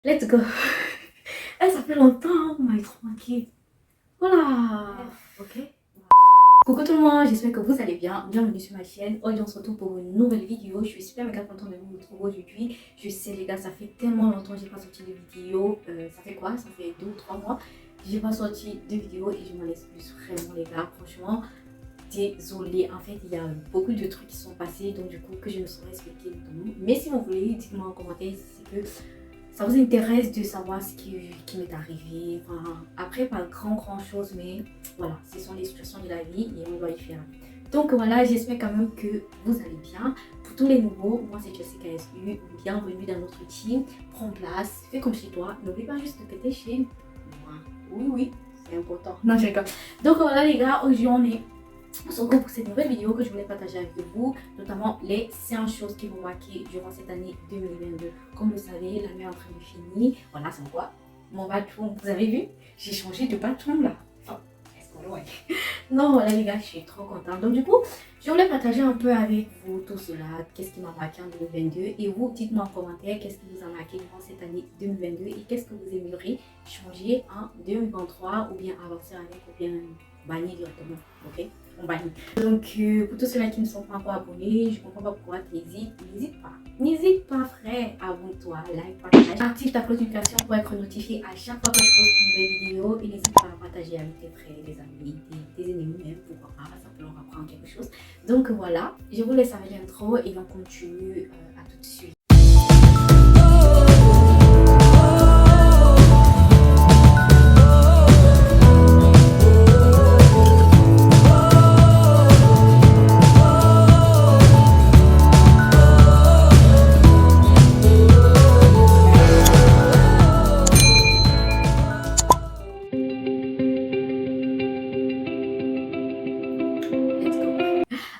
Let's go. Eh, ça fait longtemps, on m'a trop manqué. Voilà. Ok. Coucou tout le monde, j'espère que vous allez bien. Bienvenue sur ma chaîne. Aujourd'hui, on se retrouve pour une nouvelle vidéo. Je suis super méga contente de vous retrouver aujourd'hui. Je sais les gars, ça fait tellement longtemps que j'ai pas sorti de vidéo. Ça fait quoi? Ça fait 2 ou 3 mois. J'ai pas sorti de vidéo et je m'en excuse vraiment les gars. Franchement, désolée. En fait, il y a beaucoup de trucs qui sont passés, donc du coup que je ne saurais expliquer tout. Mais si vous voulez, dites-moi en commentaire si c'est que ça vous intéresse de savoir ce qui m'est arrivé. Enfin, après, pas grand chose, mais voilà, ce sont les situations de la vie et on doit y faire. Donc voilà, j'espère quand même que vous allez bien. Pour tous les nouveaux, moi c'est Jessica SU. Bienvenue dans notre team. Prends place, fais comme chez toi. N'oublie pas juste de péter chez moi. Oui, c'est important. Non, je rigole. Donc voilà les gars, aujourd'hui on se retrouve pour cette nouvelle vidéo que je voulais partager avec vous, notamment les 5 choses qui vont marquer durant cette année 2022. Comme vous le savez, l'année est en train de finir. Voilà, c'est quoi? Mon patron, vous avez vu? J'ai changé de patron là. Enfin, est-ce qu'on ouais. Non, voilà les gars, je suis trop contente. Donc du coup, je voulais partager un peu avec vous tout cela, qu'est-ce qui m'a marqué en 2022. Et vous, dites-moi en commentaire qu'est-ce qui vous a marqué durant cette année 2022 et qu'est-ce que vous aimeriez changer en 2023 ou bien avancer avec ou bien bannir directement. Ok? On bannit. Donc, pour tous ceux-là qui ne sont pas encore abonnés, je comprends pas pourquoi tu hésites. N'hésite pas. N'hésite pas, frère. Abonne-toi, like, partage. Active ta notification pour être notifié à chaque fois que je poste une nouvelle vidéo. Et n'hésite pas à partager avec tes frères, tes amis, tes ennemis même. Pourquoi pas, ça peut leur apprendre quelque chose. Donc voilà, je vous laisse avec l'intro et on continue à tout de suite.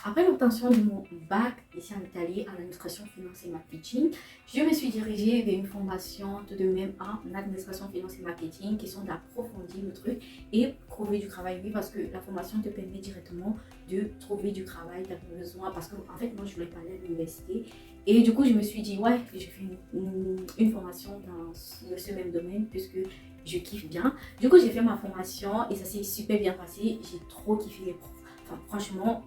Après l'obtention de mon bac ici en Italie en administration finance et marketing, je me suis dirigée vers une formation tout de même en administration finance et marketing, question d'approfondir le truc et trouver du travail. Oui, parce que la formation te permet directement de trouver du travail, tu as besoin, parce que en fait moi je voulais pas aller à l'université et du coup je me suis dit ouais, je fais une formation dans ce même domaine puisque je kiffe bien. Du coup j'ai fait ma formation et ça s'est super bien passé, j'ai trop kiffé les profs. Enfin, franchement,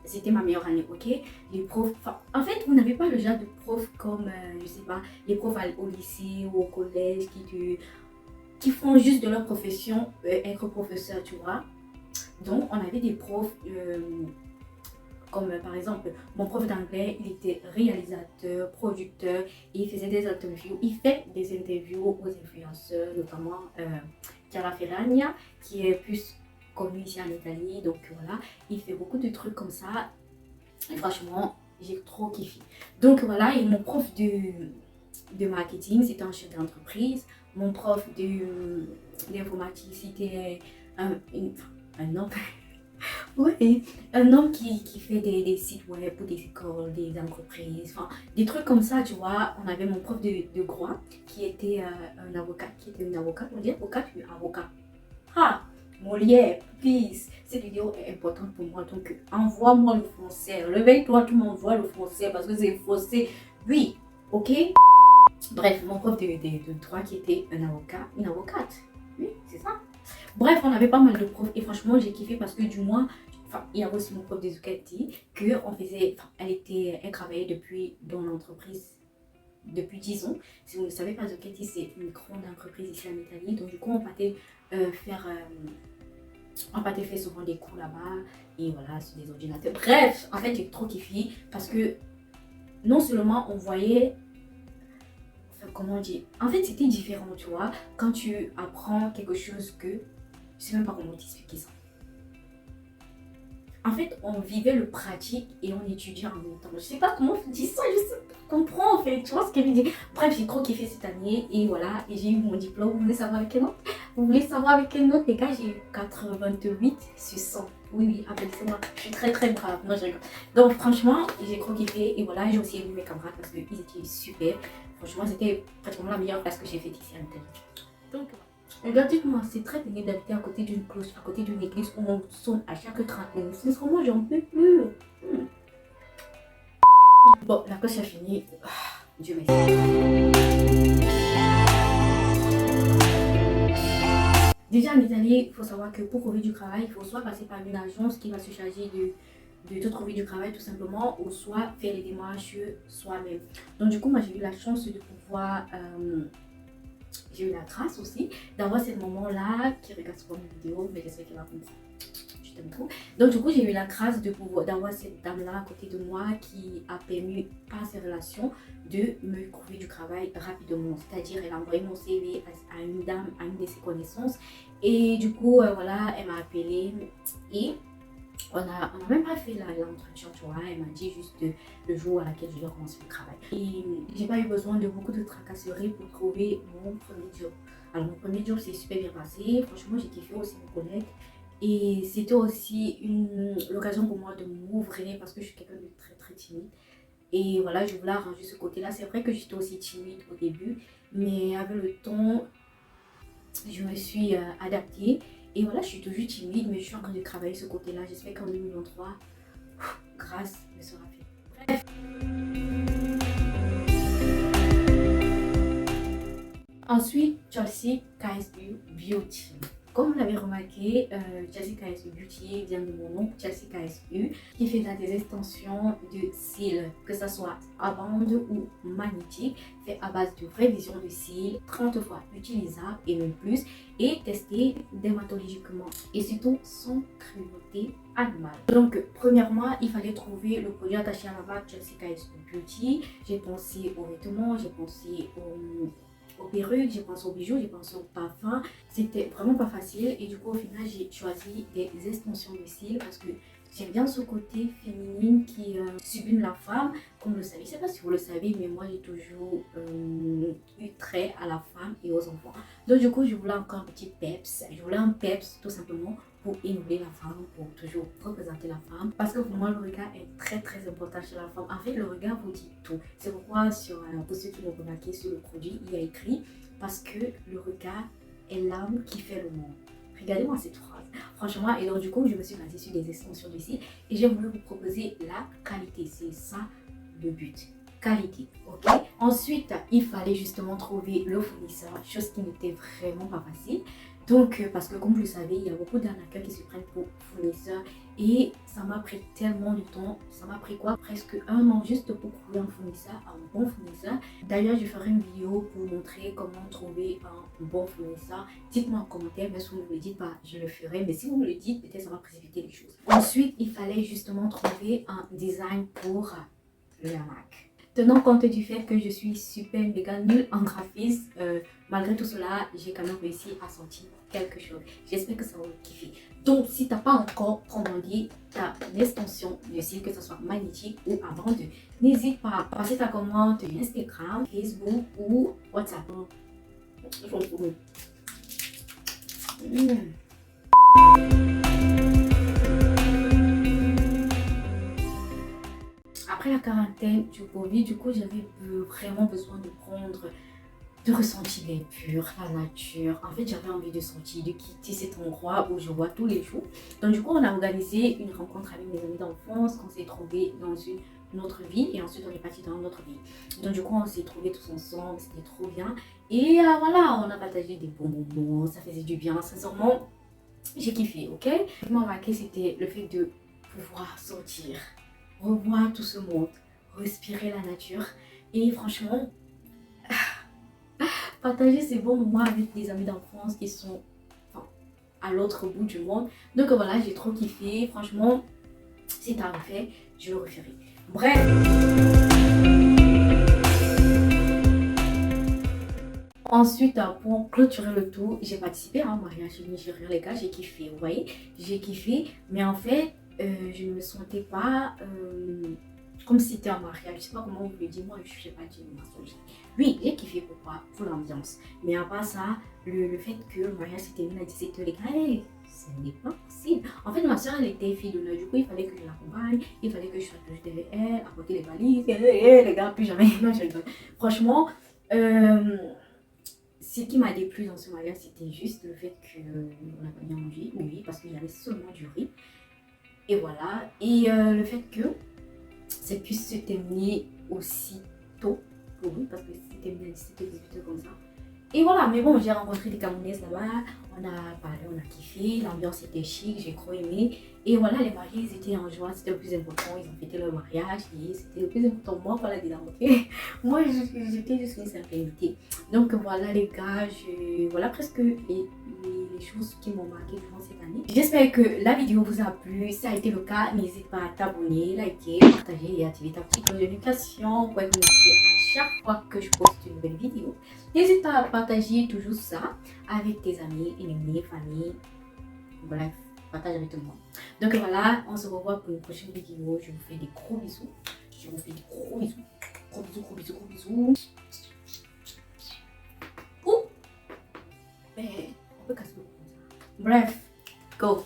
c'était ma meilleure année, ok? Les profs, en fait, vous n'avez pas le genre de profs comme, je sais pas, les profs au lycée ou au collège qui font juste de leur profession être professeur, tu vois. Donc, on avait des profs comme par exemple, mon prof d'anglais, il était réalisateur, producteur, et il faisait des interviews, il fait des interviews aux influenceurs, notamment Chiara Ferragna, qui est plus connue ici en Italie, donc voilà, il fait beaucoup de trucs comme ça, et franchement, j'ai trop kiffé. Donc voilà, et mon prof de marketing, c'était un chef d'entreprise, mon prof d'informatique, c'était un homme. Ouais, un homme qui fait des sites web pour des écoles, des entreprises, enfin, des trucs comme ça, tu vois. On avait mon prof de droit qui était un avocat, qui était une avocate, on dit avocate ou avocat. Ah, Molière, please, cette vidéo est importante pour moi, donc envoie-moi le français. Réveille-toi, tu m'envoies le français parce que c'est français. Oui, ok. Bref, mon prof de droit qui était un avocat, une avocate. Oui, c'est ça. Bref, on avait pas mal de profs et franchement, j'ai kiffé parce que du moins, enfin, il y avait aussi mon prof de Zucchetti que on faisait, enfin, elle travaillait depuis dans l'entreprise depuis 10 ans. Si vous ne savez pas, Zucchetti, c'est une grande entreprise ici en Italie. Donc, du coup, on partait faire souvent des cours là-bas et voilà, sur des ordinateurs. Bref, en fait, j'ai trop kiffé parce que non seulement on voyait, enfin, comment dire, en fait, c'était différent, tu vois, quand tu apprends quelque chose que, je sais même pas comment t'expliquer ça. En fait, on vivait le pratique et on étudiait en même temps. Je sais pas comment on dit ça, je sais pas comprendre en fait, tu vois ce qu'elle veut dire. Bref, j'ai trop kiffé cette année et voilà, et j'ai eu mon diplôme. Vous voulez savoir avec quelle note? Vous voulez savoir avec quelle note, les gars? J'ai eu 88 sur 100. Oui, applaudissez-moi. Je suis très brave. Non, je rigole. Donc, franchement, j'ai trop kiffé et voilà, j'ai aussi aimé mes camarades parce qu'ils étaient super. Franchement, c'était pratiquement la meilleure classe que j'ai faite ici à l'Italie. Donc, regarde, dites-moi, c'est très pénible d'habiter à côté d'une cloche, à côté d'une église où on sonne à chaque 30 minutes. Sincèrement, j'en peux plus. Bon, la cloche a fini. Dieu merci. en Italie, il faut savoir que pour trouver du travail, il faut soit passer par une agence qui va se charger de te trouver du travail tout simplement, ou soit faire les démarches soi-même. Donc du coup, moi j'ai eu la chance de pouvoir, j'ai eu la grâce aussi d'avoir ce moment-là, qui regarde souvent mes vidéos, mais j'espère qu'elle va comprendre. Je t'aime trop. Donc du coup, j'ai eu la grâce de pouvoir d'avoir cette dame-là à côté de moi qui a permis par ses relations de me trouver du travail rapidement. C'est-à-dire, elle a envoyé mon CV à une dame, à une de ses connaissances. Et du coup, voilà, elle m'a appelée et on a même pas fait l'entretien, tu vois. Elle m'a dit juste le jour à laquelle je dois commencer le travail. Et j'ai pas eu besoin de beaucoup de tracasseries pour trouver mon premier job. Alors, mon premier job s'est super bien passé. Franchement, j'ai kiffé aussi mes collègues. Et c'était aussi l'occasion pour moi de m'ouvrir parce que je suis quelqu'un de très très timide. Et voilà, je voulais arranger ce côté-là. C'est vrai que j'étais aussi timide au début, mais avec le temps, je me suis adaptée. Et voilà, je suis toujours timide, mais je suis en train de travailler ce côté-là. J'espère qu'en 2023, grâce me sera faite. Bref. Ensuite, Chelsea KSU Beauty. Comme vous l'avez remarqué, Chelsea KSU Beauty vient de mon nom, Chelsea KSU, qui fait des extensions de cils, que ce soit à bande ou magnétique, fait à base de vraie vision de cils, 30 fois utilisable et même plus, et testé dermatologiquement, et surtout sans cruauté animale. Donc, premièrement, il fallait trouver le produit attaché à la marque Chelsea KSU Beauty. J'ai pensé aux vêtements, j'ai pensé aux perruques, j'ai pensé aux bijoux, j'ai pensé aux parfums. C'était vraiment pas facile et du coup au final j'ai choisi des extensions de cils parce que j'aime bien ce côté féminin qui sublime la femme. Comme vous le savez, je sais pas si vous le savez, mais moi j'ai toujours eu trait à la femme et aux enfants. Donc du coup je voulais encore un petit peps, je voulais un peps tout simplement pour élever la femme, pour toujours représenter la femme. Parce que pour moi, le regard est très très important chez la femme. En fait, le regard vous dit tout. C'est pourquoi, pour ceux qui l'ont remarqué sur le produit, il y a écrit « Parce que le regard est l'âme qui fait le monde ». Regardez-moi cette phrase. Franchement, et donc du coup, je me suis basée sur des extensions de cils et j'ai voulu vous proposer la qualité. C'est ça le but. Qualité, ok. Ensuite, il fallait justement trouver le fournisseur, chose qui n'était vraiment pas facile. Donc, parce que comme vous le savez, il y a beaucoup d'arnaqueurs qui se prennent pour fournisseurs et ça m'a pris tellement de temps. Ça m'a pris quoi? Presque un an juste pour trouver un fournisseur, un bon fournisseur. D'ailleurs, je ferai une vidéo pour vous montrer comment trouver un bon fournisseur. Dites-moi en commentaire, mais si vous ne me le dites pas, je le ferai. Mais si vous me le dites, peut-être ça va précipiter les choses. Ensuite, il fallait justement trouver un design pour l'arnaque. Tenant compte du fait que je suis super méga nulle en graphisme, malgré tout cela, j'ai quand même réussi à sortir quelque chose. J'espère que ça va vous kiffer. Donc, si tu n'as pas encore commandé ta extension de cils, que ce soit magnétique ou à bande, n'hésite pas à passer ta commande sur Instagram, Facebook ou WhatsApp. Après la quarantaine du Covid, du coup, j'avais vraiment besoin de ressentir l'air pur, la nature. En fait, j'avais envie de sortir, de quitter cet endroit où je vois tous les jours. Donc, du coup, on a organisé une rencontre avec mes amis d'enfance, qu'on s'est trouvés dans une autre ville et ensuite on est parti dans une autre ville. Donc, du coup, on s'est trouvés tous ensemble, c'était trop bien. Et voilà, on a partagé des bons moments, ça faisait du bien. Sincèrement, j'ai kiffé, ok? Ce qui m'a marqué, c'était le fait de pouvoir sortir, revoir tout ce monde, respirer la nature et franchement partager ces bons moments avec des amis d'enfance qui sont à l'autre bout du monde. Donc voilà, j'ai trop kiffé. Franchement, si t'as refait, je le referai. Bref. Ensuite, pour clôturer le tout, j'ai participé à un mariage nigérien, les gars, j'ai kiffé, vous voyez, j'ai kiffé, mais en fait, je ne me sentais pas comme si c'était un mariage, je sais pas comment vous le dire, moi je ne sais pas dire misogyne. Oui, j'ai kiffé pourquoi? Pour l'ambiance, mais à part ça, le fait que le mariage s'est terminé à 17h, les gars, hey, ce n'est pas possible. En fait, ma soeur, elle était fille d'honneur, du coup, il fallait que je l'accompagne, il fallait que je sois toujours derrière elle, apporter les valises, les gars, plus jamais, non, je rigole. Franchement, ce qui m'a déplu dans ce mariage, c'était juste le fait qu'on n'a pas bien mangé, oui, parce qu'il y avait seulement du riz. Et voilà, et le fait que ça puisse se terminer aussi tôt pour lui, parce que c'était bien 17h, 18h comme ça. Et voilà, mais bon, j'ai rencontré des Camerounaises là-bas, on a parlé, on a kiffé, l'ambiance était chic, j'ai trop aimé. Et voilà, les mariés, ils étaient en joie, c'était le plus important, ils ont fêté leur mariage, et c'était le plus important. Moi, voilà, des ok. Moi, j'étais juste une simple invitée. Donc voilà, les gars, voilà presque les choses qui m'ont marqué durant cette année. J'espère que la vidéo vous a plu. Si ça a été le cas, n'hésite pas à t'abonner, liker, partager et activer ta petite cloche de notification pour être notifié à chaque fois que je poste une nouvelle vidéo. N'hésite pas à partager toujours ça avec tes amis, ennemis, famille, bref, partage avec tout le monde. Donc voilà, on se revoit pour une prochaine vidéo. Je vous fais des gros bisous. Je vous fais des gros bisous. Gros bisous, gros bisous, gros bisous. Ouh! Mais on peut casser le coup comme ça. Bref, go!